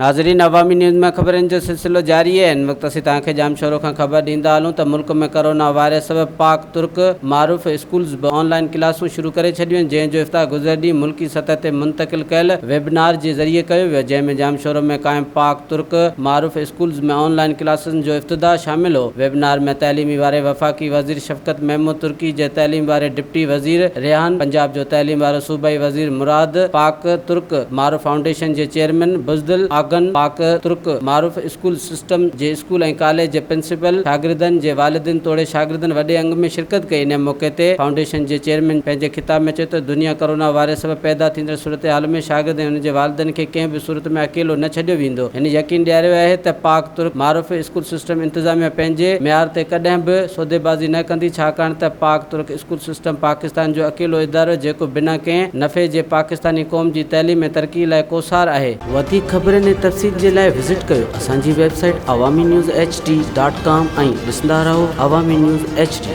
नाज़रीन, अवामी न्यूज़ में ख़बरनि जो सिलसिलो जारी है। इन वक्त असीं तव्हांखे जाम शोरों खां ख़बर ॾींदा हलूं त मुल्क में कोरोना वायरस सबब पाक तुर्क मारूफ़ स्कूल्स ऑनलाइन क्लासूं शुरू करे छॾियूं आहिनि, जंहिंजो इफ़्ताह गुज़िरे ॾींहुं मुल्की सतह ते मुंतक़िल कयल वेबिनार जे ज़रिए कयो वियो, जंहिंमें जाम शोरों में क़ाइम पाक तुर्क मारूफ़ स्कूल्स में ऑनलाइन क्लासनि जो इफ़्तिताह शामिल हो। वेबिनार में तइलीमी वारे वफ़ाक़ी वज़ीर शफ़क़त महमूद, तुर्की जे तइलीम वारे डिप्टी वज़ीर रेहान, पंजाब जो तइलीम वारो सूबाई वज़ीर मुराद, पाक तुर्क मारूफ़ फाउंडेशन जे चेयरमैन बुज़दिल आगन, पाक तुर्क मारूफ़ स्कूल सिस्टम जे स्कूल ऐं कॉलेज जे प्रिंसिपल, शागिर्दनि जे वालिदिन तोड़े शागिर्दनि वॾे अंग में शिरकत कई। इन मौक़े ते फाउंडेशन जे चेयरमैन पंहिंजे ख़िताब में चयो त दुनिया कोरोना वायरस सबब पैदा थींदड़ सूरत हाल में शागिर्द ऐं उनजे वालिदनि खे कंहिं बि सूरत में अकेलो न छॾियो वेंदो। हिन यकीन ॾियारियो आहे त पाक तुर्क मारूफ़ स्कूल सिस्टम इंतज़ामिया पंहिंजे मियार ते कॾहिं बि सौदेबाज़ी न कंदी, छाकाणि त पाक तुर्क स्कूल सिस्टम पाकिस्तान जो अकेलो इदारो जेको बिना कंहिं नफ़े जे पाकिस्तानी क़ौम जी तइलीम ऐं तरक़ी लाइ कोसार आहे। वधीक ख़बरनि ऐं तफ़सील जे लाइ विज़िट कयो असांजी वेबसाइट awamiNewsHD.com ऐं ॾिसंदा रहो अवामी न्यूज़ HD।